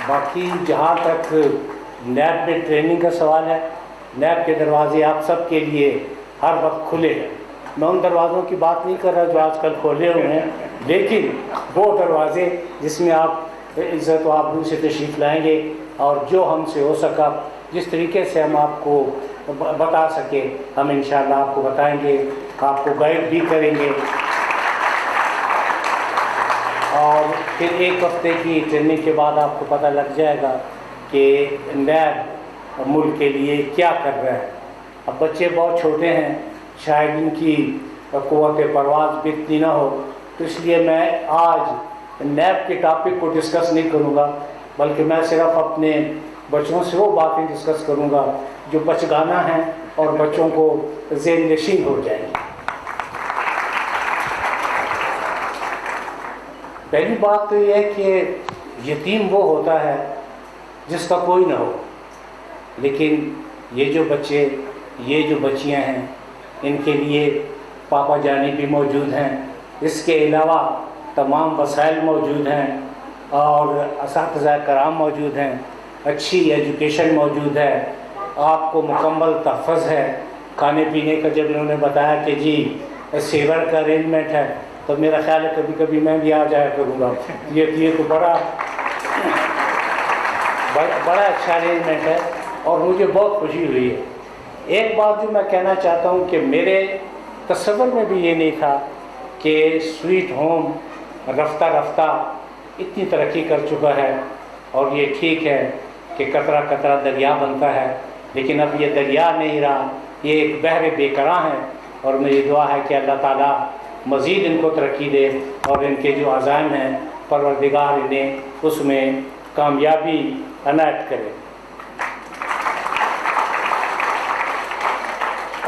باقی جہاں تک نیب میں ٹریننگ کا سوال ہے، نیب کے دروازے آپ سب کے لیے ہر وقت کھلے ہیں۔ میں ان دروازوں کی بات نہیں کر رہا جو آج کل کھولے ہوئے ہیں، لیکن وہ دروازے جس میں آپ عزت و آبرو سے تشریف لائیں گے، اور جو ہم سے ہو سکا جس طریقے سے ہم آپ کو بتا سکے ہم انشاءاللہ آپ کو بتائیں گے، آپ کو گائیڈ بھی کریں گے۔ اور پھر ایک ہفتے کی ٹریننگ کے بعد آپ کو پتہ لگ جائے گا کہ نیب ملک کے لیے کیا کر رہا ہے۔ اب بچے بہت چھوٹے ہیں، شاید ان کی قوت پرواز بھی اتنی نہ ہو، تو اس لیے میں آج نیب کے ٹاپک کو ڈسکس نہیں کروں گا، بلکہ میں صرف اپنے بچوں سے وہ باتیں ڈسکس کروں گا جو بچگانہ ہیں اور بچوں کو ذہن نشین ہو جائیں گی۔ پہلی بات تو یہ ہے کہ یتیم وہ ہوتا ہے جس کا کوئی نہ ہو، لیکن یہ جو بچے، یہ جو بچیاں ہیں، ان کے لیے پاپا جانی بھی موجود ہیں، اس کے علاوہ تمام وسائل موجود ہیں اور اساتذہ کرام موجود ہیں، اچھی ایجوکیشن موجود ہے، آپ کو مکمل تحفظ ہے۔ کھانے پینے کا جب انہوں نے بتایا کہ جی سیور کا ارینجمنٹ ہے، تو میرا خیال ہے کبھی کبھی میں بھی آ جایا کروں گا۔ یہ تو بڑا اچھا ارینجمنٹ ہے اور مجھے بہت خوشی ہوئی ہے۔ ایک بات جو میں کہنا چاہتا ہوں کہ میرے تصور میں بھی یہ نہیں تھا کہ سویٹ ہوم رفتہ رفتہ اتنی ترقی کر چکا ہے، اور یہ ٹھیک ہے کہ قطرہ قطرہ دریا بنتا ہے، لیکن اب یہ دریا نہیں رہا، یہ ایک بحر بے کراں ہے، اور میری دعا ہے کہ اللہ تعالیٰ مزید ان کو ترقی دے اور ان کے جو عزائم ہیں پروردگار انہیں اس میں کامیابی عنایت کرے۔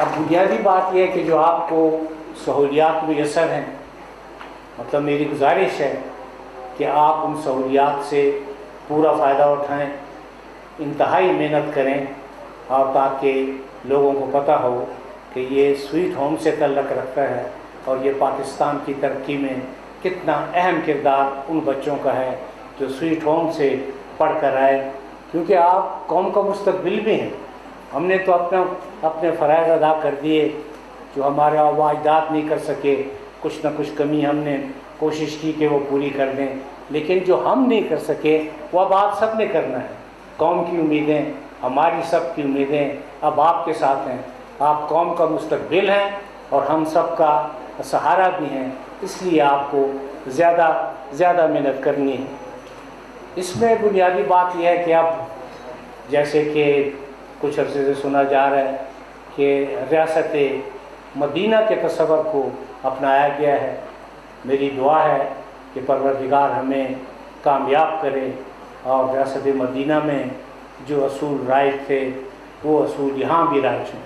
اب بنیادی بات یہ ہے کہ جو آپ کو سہولیات میسر ہیں، مطلب میری گزارش ہے کہ آپ ان سہولیات سے پورا فائدہ اٹھائیں، انتہائی محنت کریں، اور تاکہ لوگوں کو پتہ ہو کہ یہ سویٹ ہوم سے تعلق رکھتا ہے اور یہ پاکستان کی ترقی میں کتنا اہم کردار ان بچوں کا ہے جو سویٹ ہوم سے پڑھ کر آئے، کیونکہ آپ قوم کا مستقبل بھی ہیں۔ ہم نے تو اپنے فرائض ادا کر دیے جو ہمارے آباء اجداد نہیں کر سکے، کچھ نہ کچھ کمی ہم نے کوشش کی کہ وہ پوری کر دیں، لیکن جو ہم نہیں کر سکے وہ اب آپ سب نے کرنا ہے۔ قوم کی امیدیں، ہماری سب کی امیدیں اب آپ کے ساتھ ہیں، آپ قوم کا مستقبل ہیں اور ہم سب کا سہارا بھی ہیں، اس لیے آپ کو زیادہ محنت کرنی ہے۔ اس میں بنیادی بات یہ ہے کہ اب جیسے کہ کچھ عرصے سے سنا جا رہا ہے کہ ریاست مدینہ کے تصور کو اپنایا گیا ہے، میری دعا ہے کہ پروردگار ہمیں کامیاب کرے اور ریاست مدینہ میں جو اصول رائج تھے وہ اصول یہاں بھی رائج ہوں۔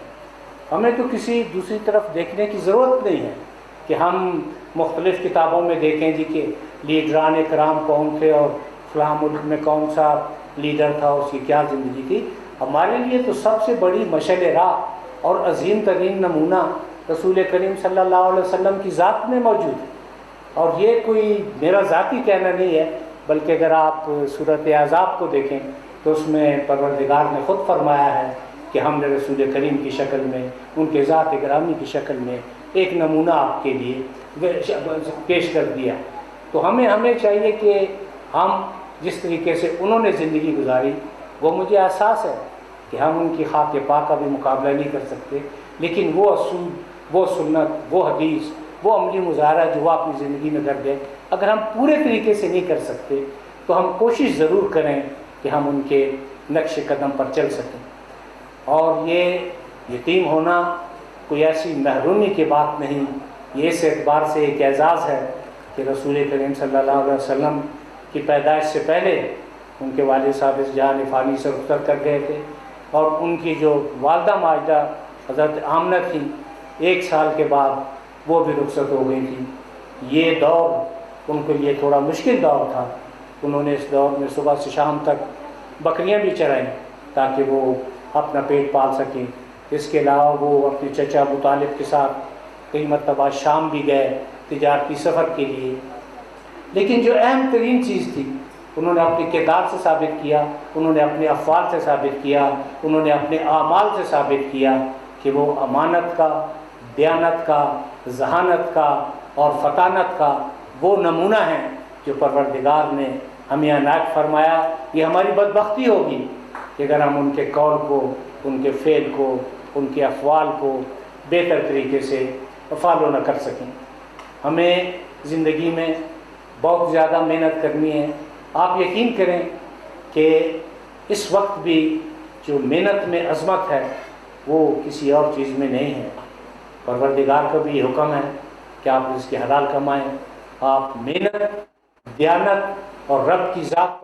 ہمیں تو کسی دوسری طرف دیکھنے کی ضرورت نہیں ہے کہ ہم مختلف کتابوں میں دیکھیں جی کہ لیڈران کرام کون تھے اور فلاں ملک میں کون سا لیڈر تھا، اس کی کیا زندگی تھی۔ ہمارے لیے تو سب سے بڑی مشعل راہ اور عظیم ترین نمونہ رسول کریم صلی اللہ علیہ وسلم کی ذات میں موجود ہے، اور یہ کوئی میرا ذاتی کہنا نہیں ہے، بلکہ اگر آپ سورۃ احزاب کو دیکھیں تو اس میں پروردگار نے خود فرمایا ہے کہ ہم نے رسول کریم کی شکل میں، ان کے ذات گرامی کی شکل میں ایک نمونہ آپ کے لیے پیش کر دیا۔ تو ہمیں چاہیے کہ ہم جس طریقے سے انہوں نے زندگی گزاری، وہ مجھے احساس ہے کہ ہم ان کی خاک پاک کا بھی مقابلہ نہیں کر سکتے، لیکن وہ اصول، وہ سنت، وہ حدیث، وہ عملی مظاہرہ جو وہ اپنی زندگی میں کر گئے، اگر ہم پورے طریقے سے نہیں کر سکتے تو ہم کوشش ضرور کریں کہ ہم ان کے نقش قدم پر چل سکیں۔ اور یہ یتیم ہونا کوئی ایسی محرومی کی بات نہیں، یہ اس اعتبار سے ایک اعزاز ہے کہ رسول کریم صلی اللہ علیہ وسلم کی پیدائش سے پہلے ان کے والد صاحب اس جہان فانی سے رخصت کر گئے تھے، اور ان کی جو والدہ ماجدہ حضرت آمنہ تھیں 1 سال کے بعد وہ بھی رخصت ہو گئی تھی۔ یہ دور ان کے لیے تھوڑا مشکل دور تھا، انہوں نے اس دور میں صبح سے شام تک بکریاں بھی چرائیں تاکہ وہ اپنا پیٹ پال سکیں۔ اس کے علاوہ وہ اپنے چچا ابو طالب کے ساتھ کئی مرتبہ شام بھی گئے تجارتی سفر کے لیے۔ لیکن جو اہم ترین چیز تھی انہوں نے اپنے کردار سے ثابت کیا، انہوں نے اپنے افعال سے ثابت کیا، انہوں نے اپنے اعمال سے ثابت کیا کہ وہ امانت کا، دیانت کا، ذہانت کا اور فطانت کا وہ نمونہ ہیں جو پروردگار نے ہمیں عنایت فرمایا۔ یہ ہماری بدبختی ہوگی کہ اگر ہم ان کے قول کو، ان کے فعل کو، ان کے افعال کو بہتر طریقے سے فالو نہ کر سکیں۔ ہمیں زندگی میں بہت زیادہ محنت کرنی ہے۔ آپ یقین کریں کہ اس وقت بھی جو محنت میں عظمت ہے وہ کسی اور چیز میں نہیں ہے۔ پروردگار کا بھی یہ حکم ہے کہ آپ اس کے حلال کمائیں، آپ محنت، دیانت اور رب کی ذات